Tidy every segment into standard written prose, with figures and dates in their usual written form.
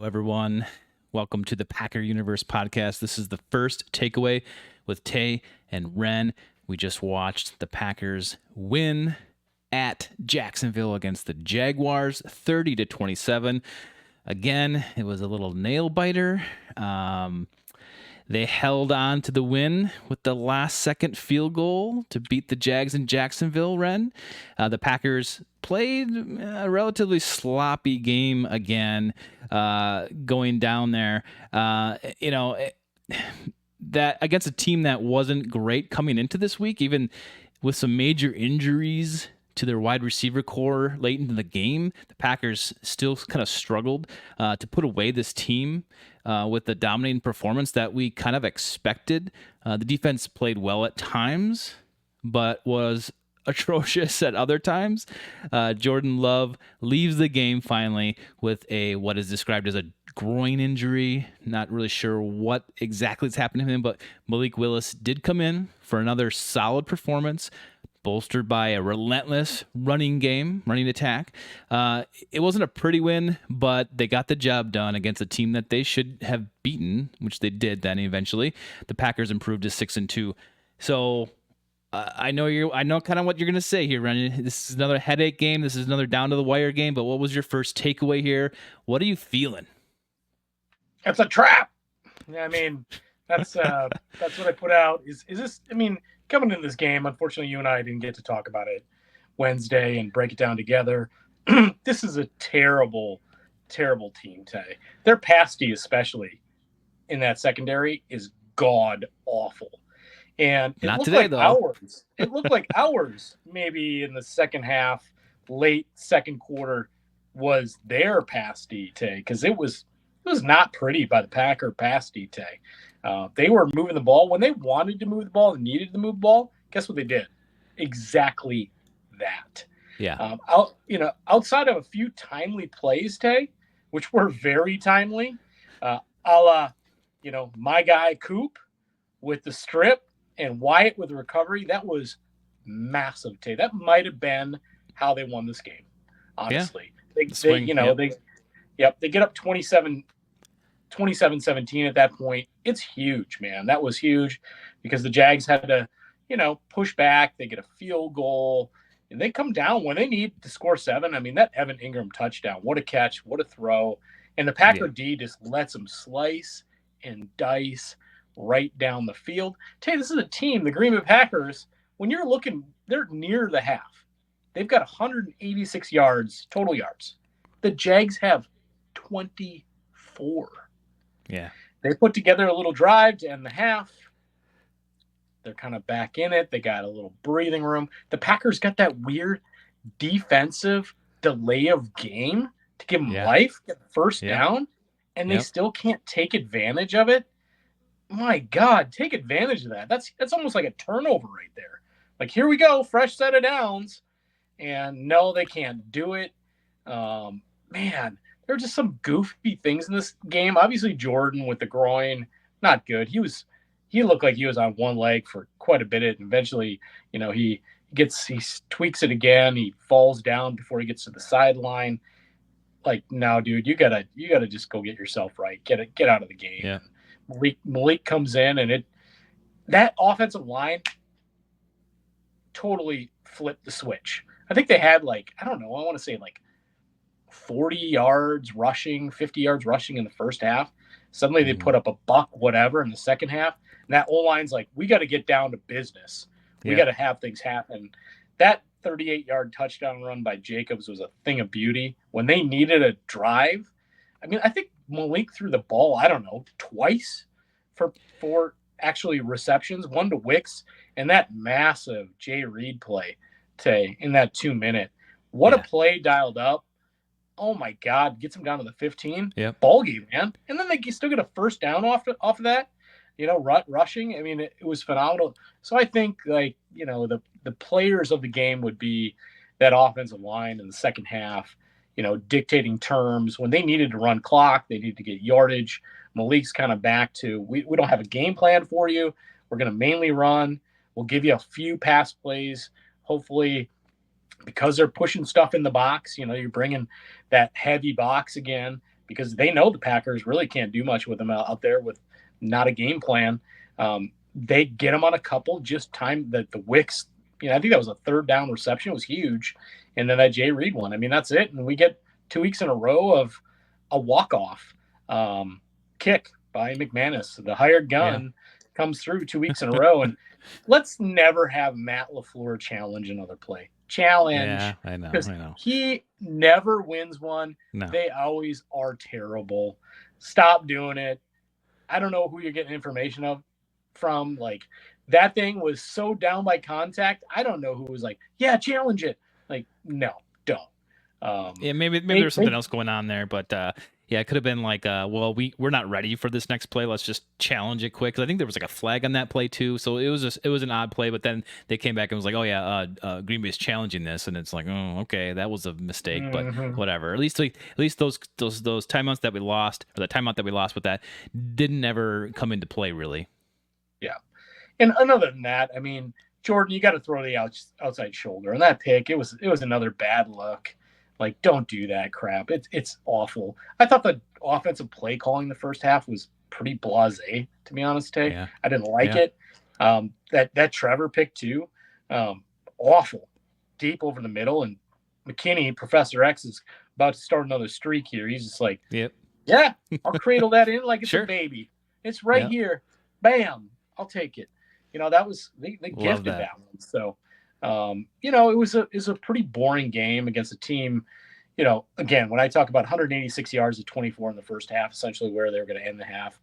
everyone. Welcome to the Packer Universe podcast. This is the first takeaway with Tay and Ren. We just watched the Packers win at Jacksonville against the Jaguars, 30-27. Again, it was a little nail biter. They held on to the win with the last-second field goal to beat the Jags in Jacksonville, Ren. The Packers played a relatively sloppy game again, going down there. That against a team that wasn't great coming into this week, even with some major injuries to their wide receiver core late into the game, the Packers still kind of struggled to put away this team with the dominating performance that we kind of expected. The defense played well at times, but was atrocious at other times. Jordan Love leaves the game finally with what is described as a groin injury. Not really sure what exactly is happening to him, but Malik Willis did come in for another solid performance, bolstered by a relentless running attack. It wasn't a pretty win, but they got the job done against a team that they should have beaten, which they did then eventually. The Packers improved to 6-2. So I know kind of what you're going to say here, Ren. This is another headache game. This is another down to the wire game, but what was your first takeaway here? What are you feeling? It's a trap. I mean, that's what I put out. Is this, I mean, coming into this game, unfortunately, you and I didn't get to talk about it Wednesday and break it down together. This is a terrible, terrible team, Tay. Their pass D, especially in that secondary, is god awful. And it Not looked today, like though. hours. It looked like hours, maybe in the second half, late second quarter, was their pass D, Tay, because it was not pretty by the Packer pass D, Tay. They were moving the ball when they wanted to move the ball and needed to move the ball. Guess what they did? Exactly that. Yeah. Outside of a few timely plays, Tay, which were very timely, a la, my guy Coop with the strip and Wyatt with the recovery, that was massive, Tay. That might have been how they won this game. Honestly, they get up 27-17 at that point. It's huge, man. That was huge because the Jags had to, push back. They get a field goal and they come down when they need to score 7. I mean, that Evan Ingram touchdown, what a catch, what a throw. And the Packer D just lets them slice and dice right down the field. Tay, this is a team, the Green Bay Packers, when you're looking, they're near the half. They've got 186 yards, total yards. The Jags have 24. Yeah. They put together a little drive to end the half. They're kind of back in it. They got a little breathing room. The Packers got that weird defensive delay of game to give them life, get the first down, and they still can't take advantage of it. My God, take advantage of that. That's almost like a turnover right there. Like, here we go, fresh set of downs. And no, they can't do it. Man, there are just some goofy things in this game. Obviously, Jordan with the groin, not good. He looked like he was on one leg for quite a bit. And eventually, he tweaks it again. He falls down before he gets to the sideline. Like, no, dude, you gotta just go get yourself right. Get out of the game. Yeah. Malik comes in, and that offensive line totally flipped the switch. I think they had I want to say 40 yards rushing, 50 yards rushing in the first half. Suddenly they put up a buck whatever in the second half. And that O-line's like, we got to get down to business. We got to have things happen. That 38-yard touchdown run by Jacobs was a thing of beauty. When they needed a drive, I mean, I think Malik threw the ball, twice for actually receptions, one to Wicks, and that massive Jay Reed play in that 2-minute. What a play dialed up. Oh, my God, gets them down to the 15. Ball game, man. And then they still get a first down off of that, rushing. I mean, it was phenomenal. So I think, the players of the game would be that offensive line in the second half, dictating terms. When they needed to run clock, they needed to get yardage. Malik's kind of back to, we don't have a game plan for you. We're going to mainly run. We'll give you a few pass plays, hopefully, because they're pushing stuff in the box. You're bringing that heavy box again. because they know the Packers really can't do much with them out there with not a game plan. They get them on a couple, just time that the Wicks, I think that was a third down reception, was huge. And then that Jay Reed one. I mean, that's it. And we get 2 weeks in a row of a walk-off kick by McManus. The hired gun comes through 2 weeks in a row. And let's never have Matt LaFleur challenge another play. Challenge. Yeah, I know. He never wins one. No. They always are terrible. Stop doing it. I don't know who you're getting information from. Like, that thing was so down by contact. I don't know who was like, yeah, challenge it. Like, no, don't. Maybe there's something else going on there, but it could have been like, well, we're not ready for this next play. Let's just challenge it quick. 'Cause I think there was like a flag on that play too, so it was an odd play. But then they came back and was like, oh yeah, Green Bay's challenging this, and it's like, oh okay, that was a mistake, but whatever. At least those timeouts that we lost, or the timeout that we lost with that, didn't ever come into play really. Yeah, and other than that, I mean, Jordan, you got to throw the outside shoulder, and that pick, it was another bad look. Like, don't do that crap. It's awful. I thought the offensive play calling the first half was pretty blasé, to be honest, Tay. Yeah. I didn't like it. That Trevor pick too, awful. Deep over the middle, and McKinney, Professor X, is about to start another streak here. He's just like, yeah, I'll cradle that in like it's a baby. It's right here. Bam, I'll take it. That was they gifted that one. So it was a pretty boring game against a team. Again, when I talk about 186 yards of 24 in the first half, essentially where they were going to end the half,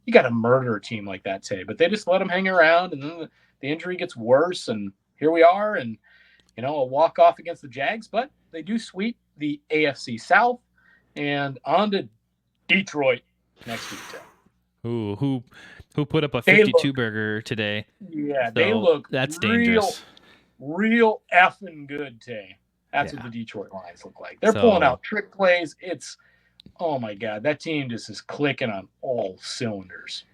you got to murder a team like that, Tay. But they just let them hang around, and then the injury gets worse, and here we are, and a walk off against the Jags, but they do sweep the AFC South, and on to Detroit next week, Tay. Who put up a 52 burger today? Yeah, so they look that's dangerous. Real effing good, Tay. That's what the Detroit Lions look like. They're pulling out trick plays. It's, oh my God, that team just is clicking on all cylinders.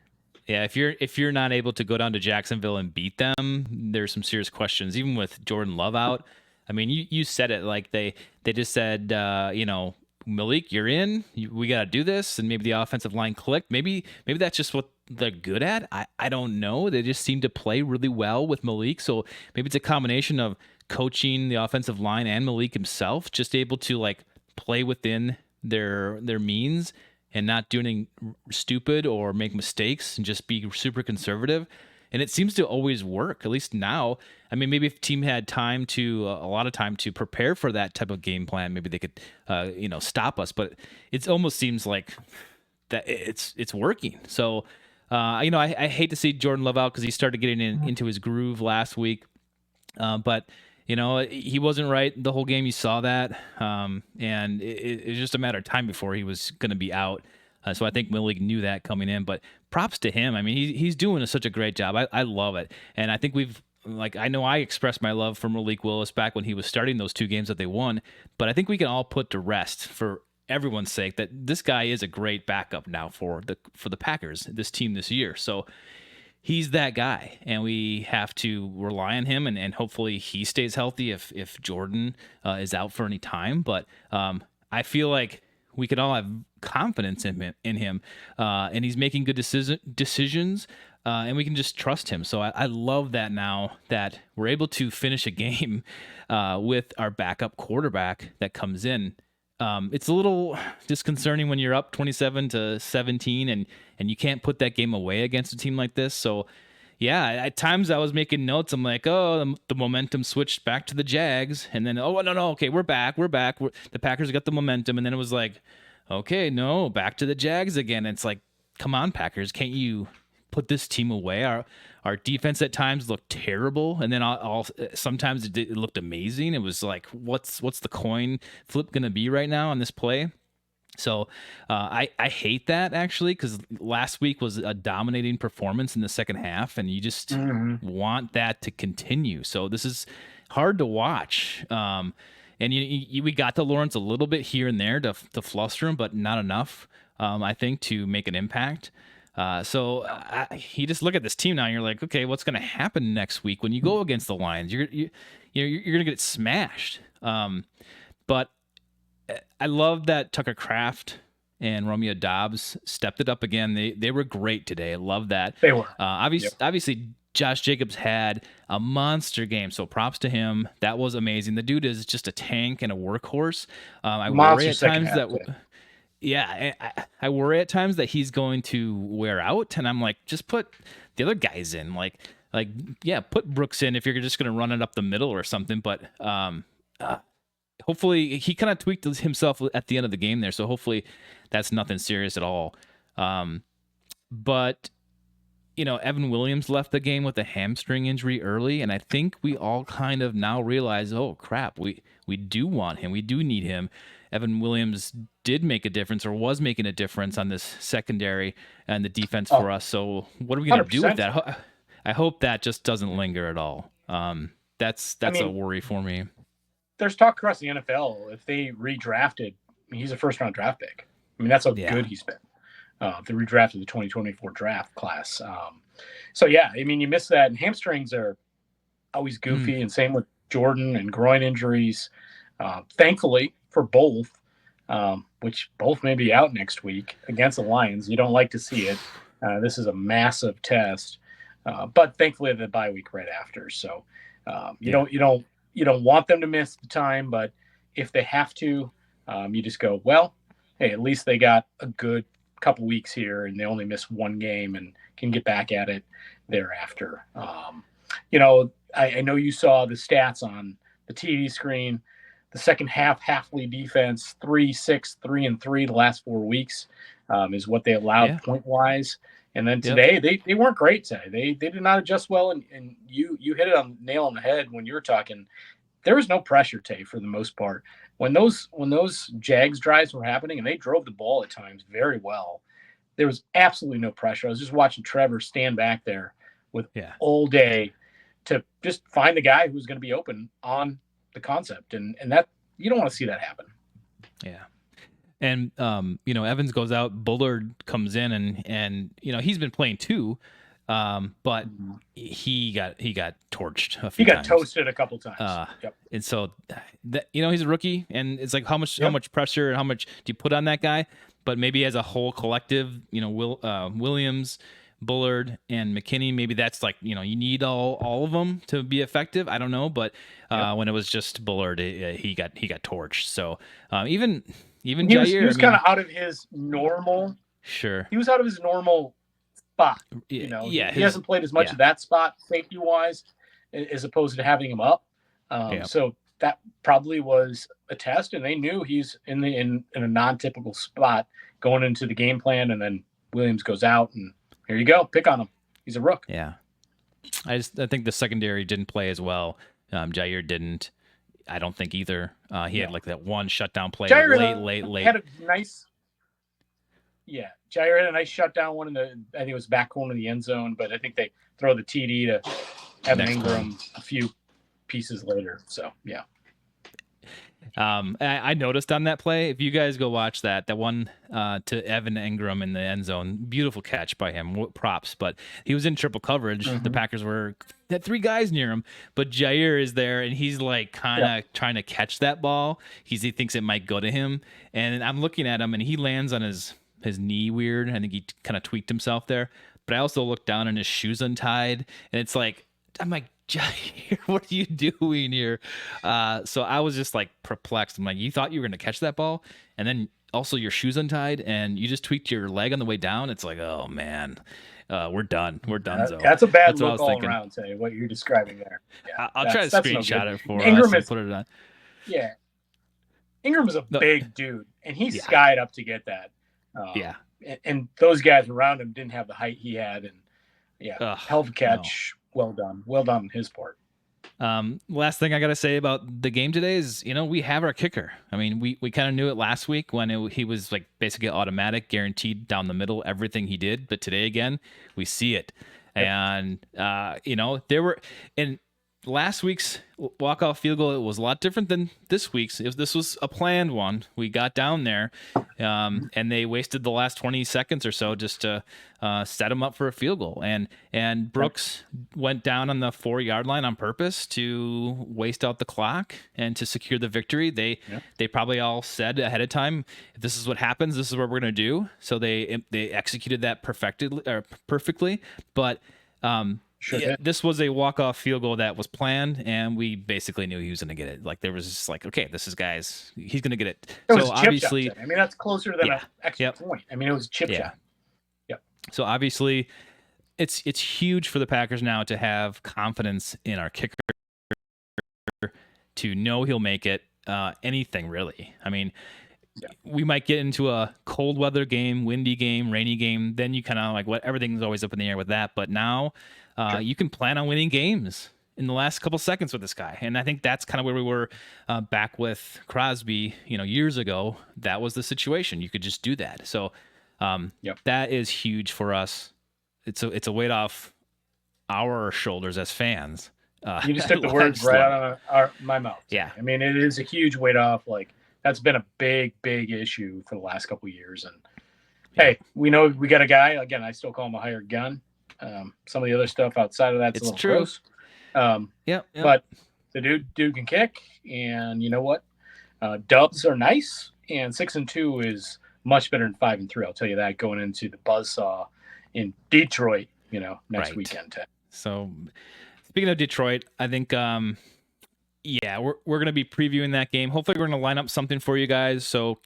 Yeah, if you're not able to go down to Jacksonville and beat them, there's some serious questions. Even with Jordan Love out, I mean, you said it, like they just said, Malik, you're in. We got to do this, and maybe the offensive line clicked. Maybe that's just what they're good at. I don't know. They just seem to play really well with Malik. So maybe it's a combination of coaching the offensive line and Malik himself, just able to like play within their means and not do anything stupid or make mistakes and just be super conservative. And it seems to always work, at least now. I mean, maybe if the team had time to, a lot of time to prepare for that type of game plan, maybe they could, stop us. But it almost seems like that it's working. So, I hate to see Jordan Love out because he started getting into his groove last week. But he wasn't right the whole game. You saw that. And it was just a matter of time before he was going to be out. So I think Malik knew that coming in, but props to him. I mean, he's doing such a great job. I love it. And I think I know I expressed my love for Malik Willis back when he was starting those 2 games that they won, but I think we can all put to rest for everyone's sake that this guy is a great backup now for the Packers, this team this year. So he's that guy, and we have to rely on him, and hopefully he stays healthy if Jordan is out for any time. But I feel like we can all have confidence in him, and he's making good decisions, and we can just trust him. So I love that now that we're able to finish a game with our backup quarterback that comes in. It's a little disconcerting when you're up 27-17 and you can't put that game away against a team like this. So yeah, at times I was making notes. I'm like, oh, the momentum switched back to the Jags, and then no, okay, we're back. The Packers got the momentum, and then it was like, okay, no, back to the Jags again. It's like, come on, Packers, can't you put this team away? Our defense at times looked terrible, and then sometimes it looked amazing. It was like, what's the coin flip gonna be right now on this play? So I hate that, actually, because last week was a dominating performance in the second half, and you just want that to continue. So this is hard to watch. And we got to Lawrence a little bit here and there to fluster him, but not enough, I think, to make an impact. So you just look at this team now, and you're like, okay, what's going to happen next week when you go against the Lions? You're going to get smashed. But I love that Tucker Kraft and Romeo Dobbs stepped it up again. They were great today. I love that. They were. Obviously, Josh Jacobs had a monster game, so props to him. That was amazing. The dude is just a tank and a workhorse. I worry Monster at second times half. I worry at times that he's going to wear out, and I'm like, just put the other guys in, put Brooks in if you're just going to run it up the middle or something. But hopefully, he kind of tweaked himself at the end of the game there, so hopefully that's nothing serious at all. But Evan Williams left the game with a hamstring injury early, and I think we all kind of now realize, oh crap, we do want him, we do need him. Evan Williams did make a difference, or was making a difference on this secondary and the defense for us. So what are we going to do with that? I hope that just doesn't linger at all. That's a worry for me. There's talk across the NFL if they redrafted. He's a first-round draft pick. I mean, that's how good he's been. They redrafted the 2024 draft class. You miss that. And hamstrings are always goofy, and same with Jordan and groin injuries. Thankfully for both, which both may be out next week against the Lions. You don't like to see it. This is a massive test, but thankfully the bye week right after. So you don't want them to miss the time, but if they have to, you just go, well, hey, at least they got a good couple weeks here, and they only miss one game and can get back at it thereafter. I know you saw the stats on the TV screen. The second half lead defense, 3-6, 3-3 the last 4 weeks is what they allowed point wise. And then today they weren't great today. They did not adjust well, and you hit it on nail on the head when you were talking. There was no pressure, Tay, for the most part. When those Jags drives were happening, and they drove the ball at times very well, there was absolutely no pressure. I was just watching Trevor stand back there with all day to just find the guy who's going to be open on the concept, and that you don't want to see that happen. Yeah. And Evans goes out, Bullard comes in, and he's been playing too, but he got torched a few times. He got toasted a couple times. And so he's a rookie, and it's like how much pressure and how much do you put on that guy? But maybe as a whole collective, Williams, Bullard, and McKinney, maybe that's like, you need all of them to be effective. I don't know, but when it was just Bullard, he got torched. So even Jair, he was kind of out of his normal. Sure, he was out of his normal spot. He hasn't played as much of that spot safety wise, as opposed to having him up. So that probably was a test, and they knew he's in a non-typical spot going into the game plan, and then Williams goes out, and here you go, pick on him. He's a rook. Yeah, I think the secondary didn't play as well. Jair didn't. I don't think either. He had like that one shutdown play late. Had a nice. Yeah, Jair had a nice shutdown one I think it was back corner of the end zone, but I think they throw the TD to Evan Ingram a few pieces later. So yeah. I noticed on that play, if you guys go watch that one to Evan Ingram in the end zone, beautiful catch by him, props, but he was in triple coverage. The Packers had 3 guys near him, but Jair is there, and he's like kind of trying to catch that ball. He thinks it might go to him, and I'm looking at him, and he lands on his knee weird. I think he kind of tweaked himself there, but I also looked down and his shoes untied, and it's like, I'm like, Jair, what are you doing here? So I was just like perplexed. I'm like, you thought you were going to catch that ball, and then also your shoes untied, and you just tweaked your leg on the way down. It's like, oh man, we're done. We're done. That's a bad look all around. Say what you're describing there. Yeah, I'll try to screenshot it for Ingram us and put it on. Yeah, Ingram is a big dude, and he skied up to get that. And those guys around him didn't have the height he had, and hell of a catch. No. Well done on his part. Last thing I got to say about the game today is, we have our kicker. I mean, we kind of knew it last week when he was like basically automatic, guaranteed down the middle, everything he did. But today again, we see it. And, there were, and last week's walk-off field goal, it was a lot different than this week's. This was a planned one. We got down there, and they wasted the last 20 seconds or so just to set him up for a field goal. And Brooks went down on the 4-yard line on purpose to waste out the clock and to secure the victory. They probably all said ahead of time, if this is what happens, this is what we're going to do. So they executed that perfectly. But this was a walk-off field goal that was planned, and we basically knew he was going to get it. Like, there was just like, okay, this is he's going to get it. So obviously, I mean, that's closer than an extra point. I mean, it was a chip shot. Yep. So obviously, it's huge for the Packers now to have confidence in our kicker, to know he'll make it. Anything really. I mean, we might get into a cold weather game, windy game, rainy game. Then you kind of like everything's always up in the air with that. But now you can plan on winning games in the last couple seconds with this guy. And I think that's kind of where we were back with Crosby, years ago. That was the situation. You could just do that. So that is huge for us. It's a weight off our shoulders as fans. You just took the words right out of my mouth. Yeah. I mean, it is a huge weight off. Like, that's been a big issue for the last couple of years. And hey, we know we got a guy. Again, I still call him a hired gun. Some of the other stuff outside of that's a little true. Gross. But the dude can kick, and you know what? Dubs are nice, and 6-2 is much better than 5-3. I'll tell you that going into the buzzsaw in Detroit, next weekend. So, speaking of Detroit, I think we're going to be previewing that game. Hopefully we're going to line up something for you guys. So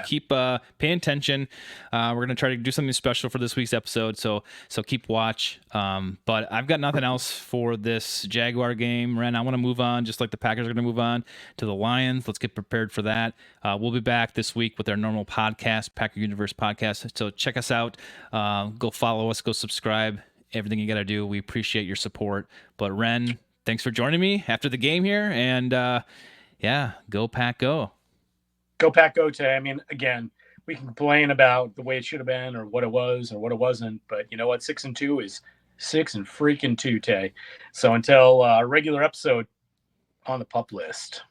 keep paying attention. We're going to try to do something special for this week's episode. So keep watch. But I've got nothing else for this Jaguar game. Ren, I want to move on, just like the Packers are going to move on to the Lions. Let's get prepared for that. We'll be back this week with our normal podcast, Packer Universe podcast. So check us out. Go follow us. Go subscribe. Everything you got to do. We appreciate your support. But Ren, thanks for joining me after the game here. And go Pack, go. Go Pack, go, Tay. I mean, again, we can complain about the way it should have been or what it was or what it wasn't. But you know what? 6-2 is 6-2, Tay. So until our regular episode, on the pup list.